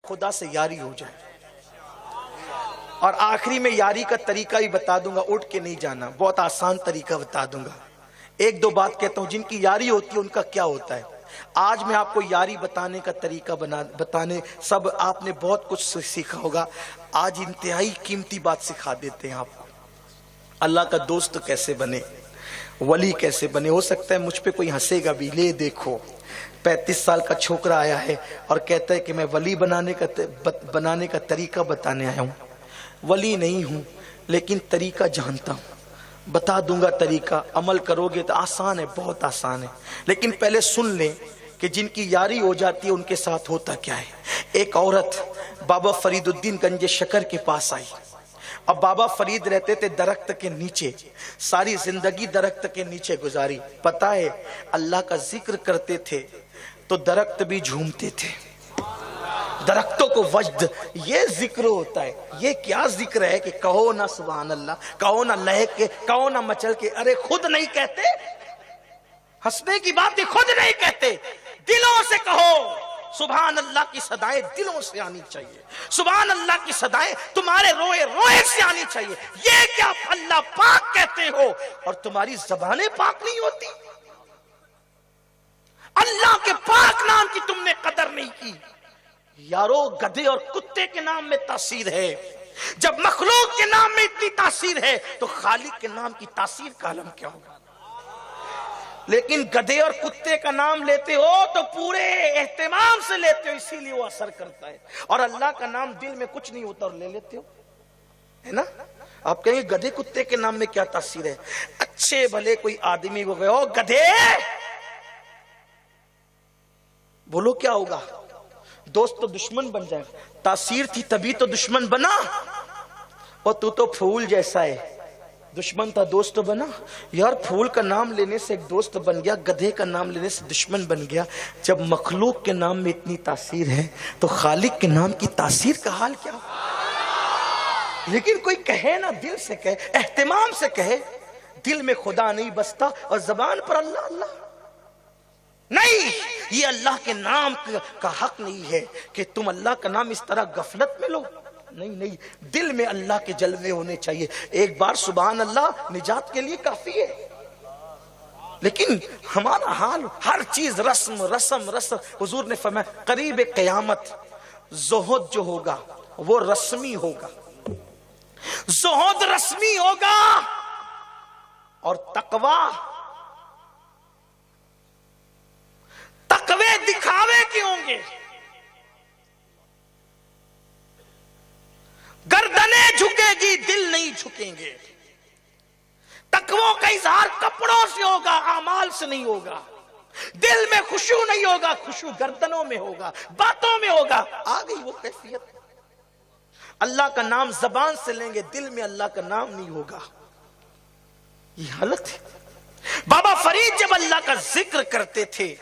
خدا سے یاری ہو جائے. اور آخری میں یاری کا طریقہ بھی بتا دوں گا, اٹھ کے نہیں جانا, بہت آسان طریقہ بتا دوں گا. ایک دو بات کہتا ہوں, جن کی یاری ہوتی ہے ان کا کیا ہوتا ہے. آج میں آپ کو یاری بتانے کا طریقہ بتانے, سب آپ نے بہت کچھ سیکھا ہوگا, آج انتہائی قیمتی بات سکھا دیتے ہیں آپ کو. اللہ کا دوست کیسے بنے, ولی کیسے بنے. ہو سکتا ہے مجھ پہ کوئی ہنسے گا بھی, لے دیکھو 35 سال کا چھوکرا آیا ہے اور کہتا ہے کہ میں ولی بنانے کا طریقہ بتانے آیا ہوں. ولی نہیں ہوں لیکن طریقہ جانتا ہوں, بتا دوں گا طریقہ. عمل کرو گے تو آسان ہے, بہت آسان ہے. لیکن پہلے سن لیں کہ جن کی یاری ہو جاتی ہے ان کے ساتھ ہوتا کیا ہے. ایک عورت بابا فرید الدین گنج شکر کے پاس آئی. اب بابا فرید رہتے تھے درخت کے نیچے, ساری زندگی درخت کے نیچے گزاری. پتہ ہے اللہ کا ذکر کرتے تھے تو درخت بھی جھومتے تھے. درختوں کو وجد, یہ ذکر ہوتا ہے. یہ کیا ذکر ہے کہ کہو نہ سبحان اللہ, کہو نہ لہک کے, کہو نہ مچل کے. ارے خود نہیں کہتے, ہنسنے کی بات ہے, خود نہیں کہتے, دلوں سے کہو. سبحان اللہ کی صدائیں دلوں سے آنی چاہیے. سبحان اللہ کی صدائیں تمہارے روئے روئے سے آنی چاہیے. یہ کیا اللہ پاک کہتے ہو اور تمہاری زبانیں پاک نہیں ہوتی. اللہ کے پاک نام کی تم نے قدر نہیں کی. یارو گدھے اور کتے کے نام میں تاثیر ہے. جب مخلوق کے نام میں اتنی تاثیر ہے تو خالق کے نام کی تاثیر کا عالم کیا ہوگا. لیکن گدھے اور کتے کا نام لیتے ہو تو پورے اہتمام سے لیتے ہو, اسی لیے وہ اثر کرتا ہے. اور اللہ کا نام دل میں کچھ نہیں ہوتا اور لے لیتے ہو, ہے نا. آپ کہیں گے گدھے کتے کے نام میں کیا تاثیر ہے. اچھے بھلے کوئی آدمی کو گئے ہو گدھے, بولو کیا ہوگا. دوست تو دشمن بن جائے. تاثیر تھی تبھی تو دشمن بنا. اور تو پھول جیسا ہے, دشمن تھا دوست بنا. یار پھول کا نام لینے سے ایک دوست بن گیا, گدھے کا نام لینے سے دشمن بن گیا. جب مخلوق کے نام میں اتنی تاثیر ہے تو خالق کے نام کی تاثیر کا حال کیا ہو. لیکن کوئی کہے نا, دل سے کہے, اہتمام سے کہے. دل میں خدا نہیں بستا اور زبان پر اللہ اللہ نہیں. یہ اللہ کے نام کا حق نہیں ہے کہ تم اللہ کا نام اس طرح غفلت میں لو. نہیں نہیں, دل میں اللہ کے جلوے ہونے چاہیے. ایک بار سبحان اللہ نجات کے لیے کافی ہے. لیکن ہمارا حال ہر چیز رسم رسم رسم. حضور نے فرمایا قریب قیامت زہد جو ہوگا وہ رسمی ہوگا, زہد رسمی ہوگا, اور تقوی دکھاوے کے ہوں گے. گردنیں جھکے گی, دل نہیں جھکیں گے. تقوی کا اظہار کپڑوں سے ہوگا, اعمال سے نہیں ہوگا. دل میں خشوع نہیں ہوگا, خشوع گردنوں میں ہوگا, باتوں میں ہوگا. آ گئی وہ کیفیت. اللہ کا نام زبان سے لیں گے, دل میں اللہ کا نام نہیں ہوگا. یہ حالت ہے. بابا فرید جب اللہ کا ذکر کرتے تھے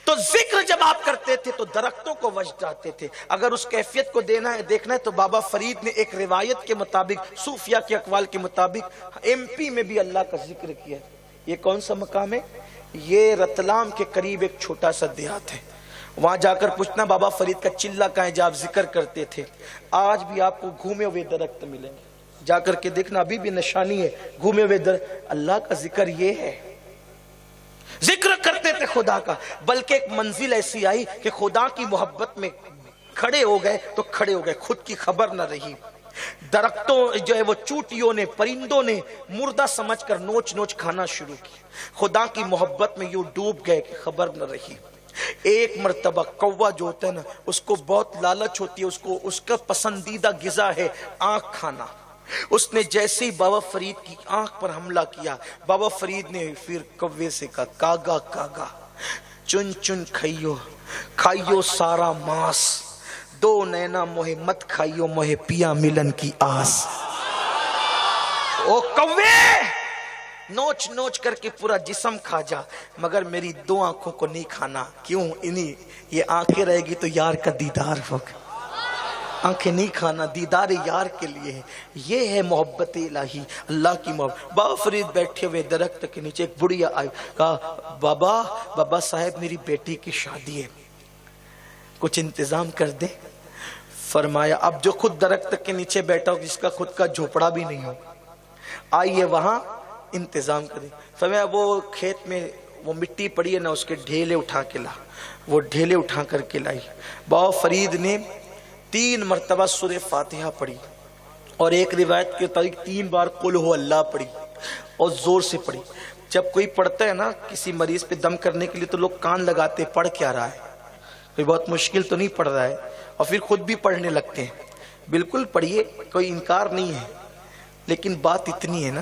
تو ذکر جب آپ کرتے تھے تو درختوں کو وجد آتے تھے. اگر اس کیفیت کو دیکھنا ہے تو بابا فرید نے ایک روایت کے مطابق, صوفیہ کے اقوال کے مطابق, MP میں بھی اللہ کا ذکر کیا. یہ کون سا مقام ہے؟ یہ رتلام کے قریب ایک چھوٹا سا دیہات ہے. وہاں جا کر پوچھنا بابا فرید کا چلہ کہاں ہے جب آپ ذکر کرتے تھے. آج بھی آپ کو گھومے ہوئے درخت ملیں گے, جا کر کے دیکھنا, ابھی بھی نشانی ہے گھومے ہوئے درخت. اللہ کا ذکر یہ ہے. ذکر کرتے تھے خدا کا, بلکہ ایک منزل ایسی آئی کہ خدا کی محبت میں کھڑے ہو گئے تو کھڑے ہو گئے, خود کی خبر نہ رہی. درختوں جو ہے وہ چوٹیوں نے, پرندوں نے مردہ سمجھ کر نوچ نوچ کھانا شروع کی. خدا کی محبت میں یوں ڈوب گئے کہ خبر نہ رہی. ایک مرتبہ کوا جو ہوتا ہے نا, اس کو بہت لالچ ہوتی ہے, اس کا پسندیدہ غذا ہے آنکھ کھانا. اس نے جیسے ہی بابا فرید کی آنکھ پر حملہ کیا, بابا فرید نے پھر کوے سے کہا کاگا کاگا چن چن کھائیو سارا ماس, دو نینا موہ مت کھائیو موہ پیا ملن کی آس. او کوے, نوچ نوچ کر کے پورا جسم کھا جا, مگر میری دو آنکھوں کو نہیں کھانا. کیوں؟ یہ آنکھیں رہے گی تو یار کا دیدار ہوگا. آنکھیں نہیں کھانا, دیدار یار کے لیے ہے. یہ ہے محبت الہی, اللہ کی محبت. بابا فرید بیٹھے ہوئے درخت کے نیچے, ایک بڑھیا آئی, کہا بابا صاحب میری بیٹی کی شادی ہے, کچھ انتظام کر دے. فرمایا اب جو خود درخت کے نیچے بیٹھا ہو جس کا خود کا جھوپڑا بھی نہیں ہو, آئیے وہاں انتظام کریں. فرمایا وہ کھیت میں وہ مٹی پڑی ہے نا, اس کے ڈھیلے اٹھا کے لا. وہ ڈھیلے اٹھا کر کے لائی. بابا فرید نے 3 مرتبہ سورہ فاتحہ پڑھی, اور ایک روایت کے مطابق 3 بار قل ہو اللہ پڑھی, اور زور سے پڑھی. جب کوئی پڑھتا ہے نا کسی مریض پہ دم کرنے کے لیے تو لوگ کان لگاتے پڑھ کیا رہا ہے, کوئی بہت مشکل تو نہیں پڑھ رہا ہے, اور پھر خود بھی پڑھنے لگتے ہیں. بالکل پڑھیے, کوئی انکار نہیں ہے, لیکن بات اتنی ہے نا,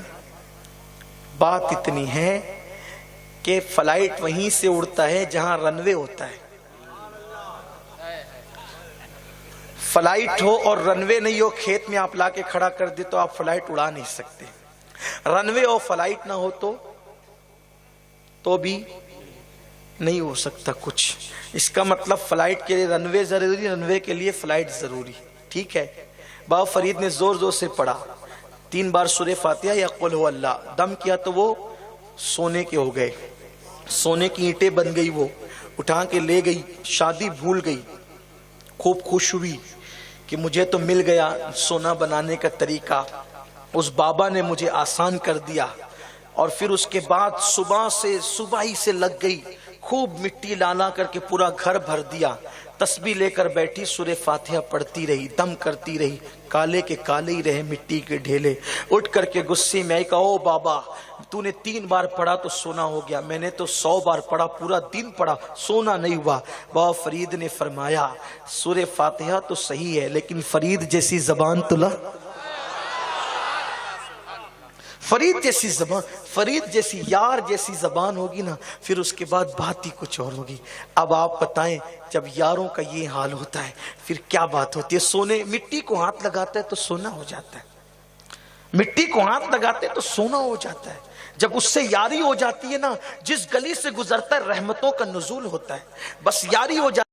بات اتنی ہے کہ فلائٹ وہیں سے اڑتا ہے جہاں رن وے ہوتا ہے. فلائٹ ہو اور رن وے نہیں ہو, کھیت میں آپ لا کے کھڑا کر دے تو آپ فلائٹ اڑا نہیں سکتے. رن وے اور فلائٹ نہ ہو تو بھی نہیں ہو سکتا کچھ. اس کا مطلب فلائٹ کے لیے رن وے ضروری, رن وے کے لیے فلائٹ ضروری. ٹھیک ہے. بابا فرید نے زور زور سے پڑھا 3 بار سورہ فاتحہ یا قل ہو اللہ. دم کیا تو وہ سونے کے ہو گئے, سونے کی اینٹیں بن گئی. وہ اٹھا کے لے گئی, شادی بھول گئی, خوب خوش ہوئی کہ مجھے تو مل گیا سونا بنانے کا طریقہ, اس بابا نے مجھے آسان کر دیا. اور پھر اس کے بعد صبح ہی سے لگ گئی, خوب مٹی لانا کر کے پورا گھر بھر دیا. تسبیح لے کر بیٹھی, سورہ فاتحہ پڑھتی رہی, دم کرتی رہی. کالے کے کالے ہی رہے مٹی کے ڈھیلے. اٹھ کر کے غصے میں آئی, کہا او بابا تو نے 3 بار پڑھا تو سونا ہو گیا, میں نے تو 100 بار پڑھا, پورا دن پڑھا, سونا نہیں ہوا. بابا فرید نے فرمایا سورہ فاتحہ تو صحیح ہے, لیکن فرید جیسی زبان تو لا, فرید جیسی زبان, فرید جیسی یار جیسی زبان ہوگی نا, پھر اس کے بعد بات ہی کچھ اور ہوگی. اب آپ بتائیں جب یاروں کا یہ حال ہوتا ہے پھر کیا بات ہوتی ہے. سونے مٹی کو ہاتھ لگاتا ہے تو سونا ہو جاتا ہے, مٹی کو ہاتھ لگاتے ہیں تو سونا ہو جاتا ہے. جب اس سے یاری ہو جاتی ہے نا, جس گلی سے گزرتا ہے رحمتوں کا نزول ہوتا ہے. بس یاری ہو جاتی